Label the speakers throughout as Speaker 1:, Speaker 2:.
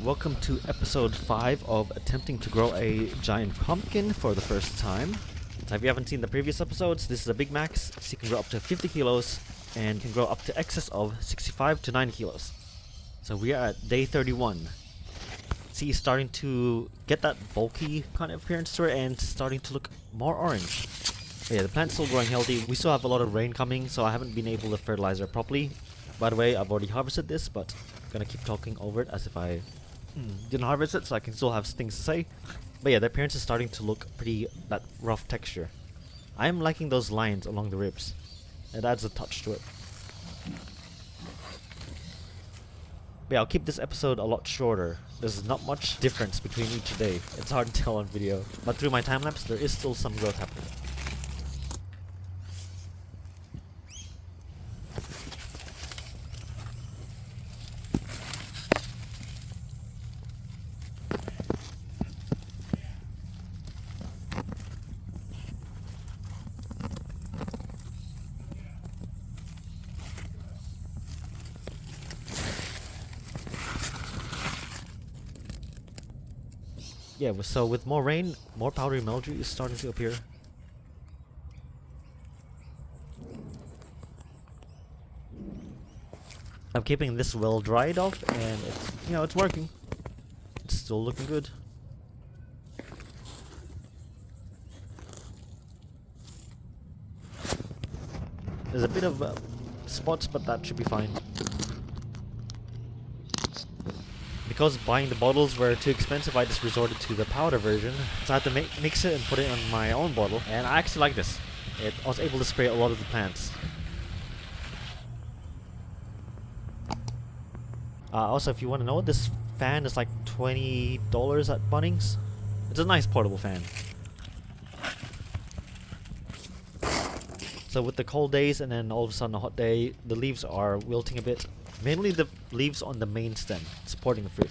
Speaker 1: welcome to episode 5 of attempting to grow a giant pumpkin for the first time. So if you haven't seen the previous episodes, this is a big max, so you can grow up to 50 kilos and can grow up to excess of 65 to 90 kilos. So we are at day 31. See, it's starting to get that bulky kind of appearance to it and starting to look more orange. But yeah, the plant's still growing healthy. We still have a lot of rain coming, so I haven't been able to fertilize it properly. By the way, I've already harvested this, but I'm gonna keep talking over it as if I didn't harvest it, so I can still have things to say. But yeah, the appearance is starting to look pretty, that rough texture. I am liking those lines along the ribs. It adds a touch to it. But yeah, I'll keep this episode a lot shorter. There's not much difference between each day. It's hard to tell on video. But through my time lapse, there is still some growth happening. Yeah, so with more rain, more powdery mildew is starting to appear. I'm keeping this well dried off, and it's working. It's still looking good. There's a bit of spots, but that should be fine. Because buying the bottles were too expensive, I just resorted to the powder version. So I had to mix it and put it on my own bottle. And I actually like this. I was able to spray a lot of the plants. Also, if you want to know, this fan is like $20 at Bunnings. It's a nice portable fan. So with the cold days and then all of a sudden a hot day, the leaves are wilting a bit. Mainly the leaves on the main stem, supporting the fruit.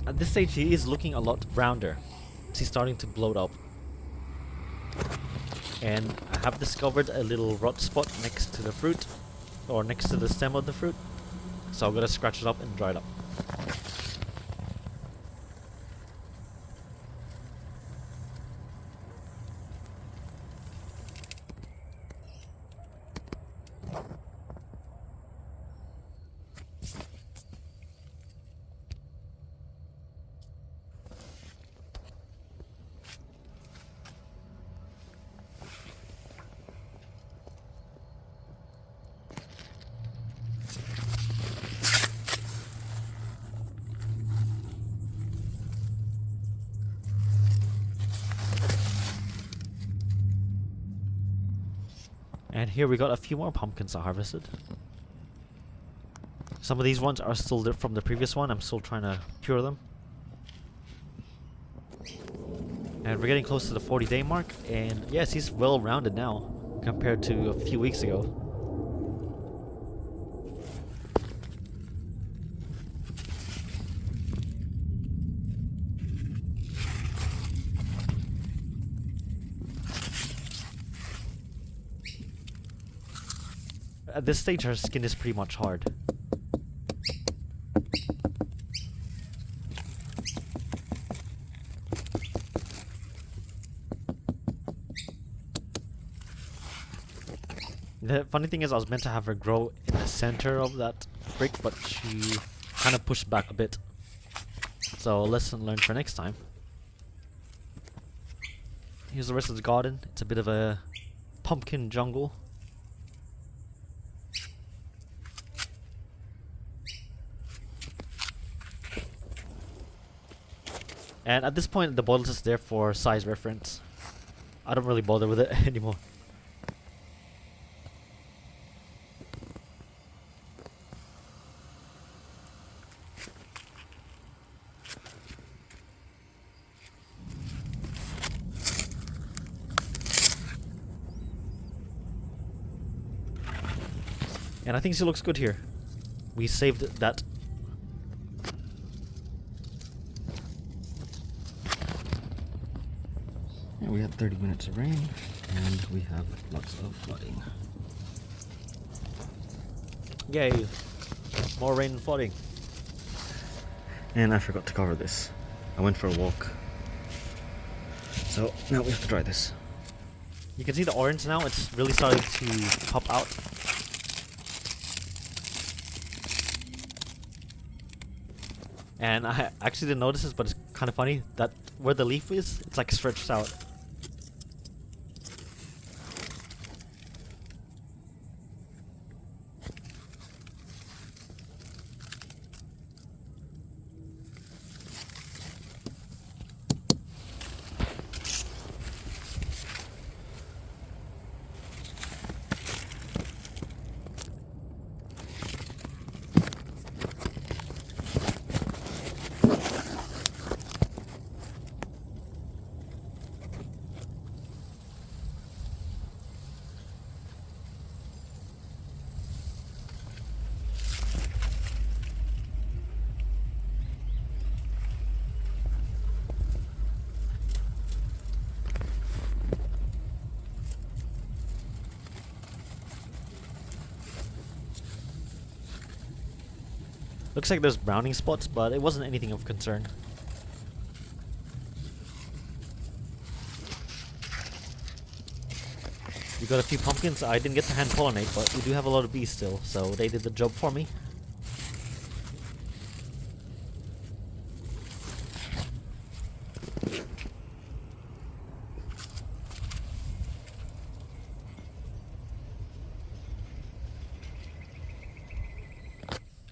Speaker 1: At this stage he is looking a lot rounder. He's starting to bloat up. And I have discovered a little rot spot next to the fruit, or next to the stem of the fruit. So I'm gonna scratch it up and dry it up. And here we got a few more pumpkins I harvested. Some of these ones are still from the previous one. I'm still trying to cure them. And we're getting close to the 40-day mark. And yes, he's well rounded now compared to a few weeks ago. At this stage, her skin is pretty much hard. The funny thing is, I was meant to have her grow in the center of that brick, but she kind of pushed back a bit. So, lesson learned for next time. Here's the rest of the garden. It's a bit of a pumpkin jungle. And at this point, the bottle is there for size reference. I don't really bother with it anymore. And I think she looks good here. we saved that. And we had 30 minutes of rain, and we have lots of flooding. Yay! More rain and flooding. And I forgot to cover this. I went for a walk. So now we have to dry this. You can see the orange now, it's really starting to pop out. And I actually didn't notice this, but it's kind of funny that where the leaf is, it's like stretched out. Looks like there's browning spots, but it wasn't anything of concern. We got a few pumpkins. I didn't get to hand pollinate, but we do have a lot of bees still, so they did the job for me.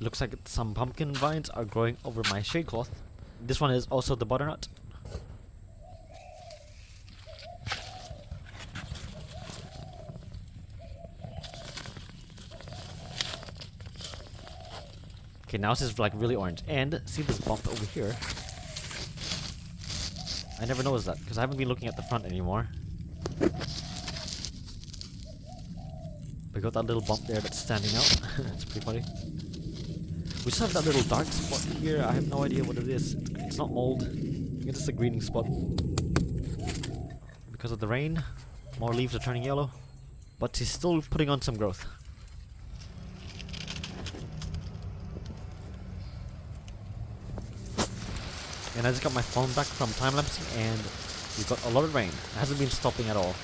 Speaker 1: Looks like some pumpkin vines are growing over my shade cloth. This one is also the butternut. Okay, now this is like really orange. And see this bump over here? I never noticed that because I haven't been looking at the front anymore. We got that little bump there that's standing out. It's pretty funny. We still have that little dark spot here. I have no idea what it is. It's not mold. It's just a greening spot. Because of the rain, more leaves are turning yellow. But he's still putting on some growth. And I just got my phone back from time-lapsing and we've got a lot of rain. It hasn't been stopping at all.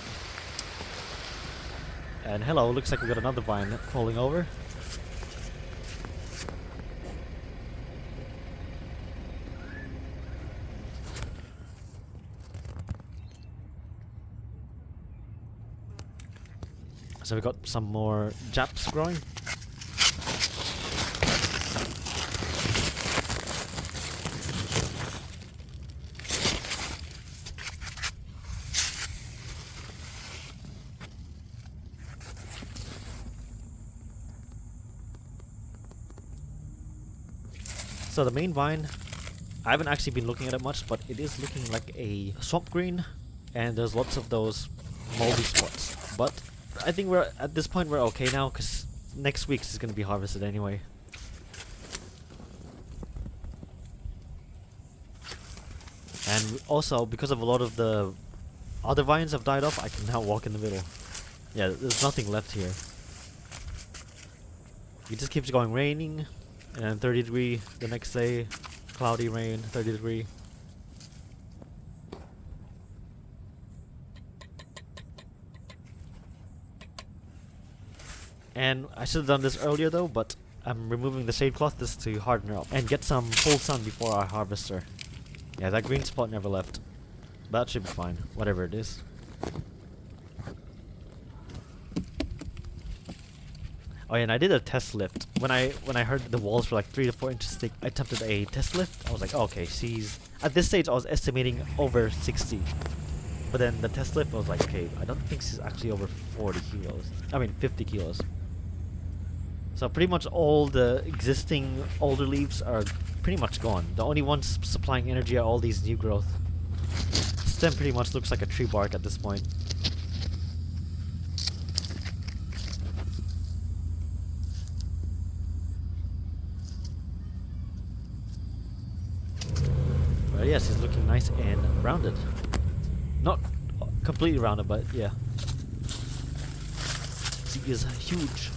Speaker 1: And hello, looks like we got another vine falling over. So we got some more japs growing. So the main vine, I haven't actually been looking at it much, but it is looking like a swamp green, and there's lots of those moldy spots. But I think we're at this point we're okay now, because next week is going to be harvested anyway. And also, because of a lot of the other vines have died off, I can now walk in the middle. Yeah, there's nothing left here. It just keeps going raining, and then 30 degree the next day, cloudy rain, 30 degree. And I should have done this earlier though, but I'm removing the shade cloth just to harden her up and get some full sun before I harvest her. Yeah, that green spot never left. That should be fine, whatever it is. Oh yeah, and I did a test lift. When I heard the walls were like 3 to 4 inches thick, I attempted a test lift. I was like, oh, okay, she's... At this stage, I was estimating over 60. But then the test lift, I was like, okay, I don't think she's actually over 40 kilos. I mean, 50 kilos. So pretty much all the existing older leaves are pretty much gone. The only ones supplying energy are all these new growth. Stem pretty much looks like a tree bark at this point. But yes, he's looking nice and rounded. Not completely rounded, but yeah. He is huge.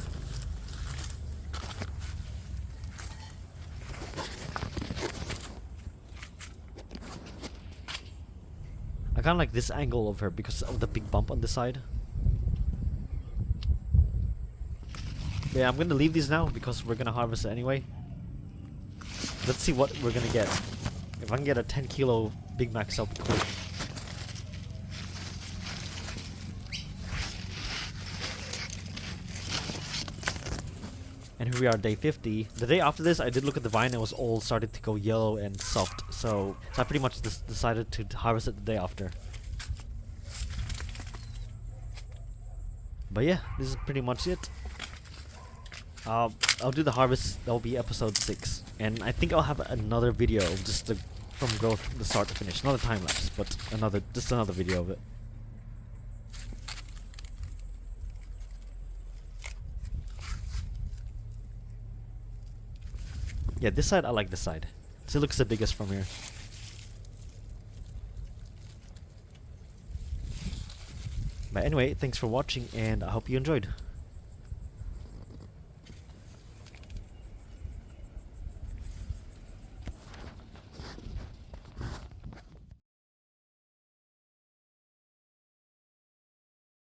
Speaker 1: I kind of like this angle of her because of the big bump on the side. Yeah, I'm gonna leave these now because we're gonna harvest it anyway. Let's see what we're gonna get. If I can get a 10 kilo Big Mac, that'll be cool. And here we are, day 50. The day after this, I did look at the vine and it was all started to go yellow and soft. So I pretty much decided to harvest it the day after. But yeah, this is pretty much it. I'll do the harvest. That'll be episode 6. And I think I'll have another video of just from growth, the start to finish. Not a time lapse, but just another video of it. Yeah, this side, I like this side. It looks the biggest from here. But anyway, thanks for watching and I hope you enjoyed.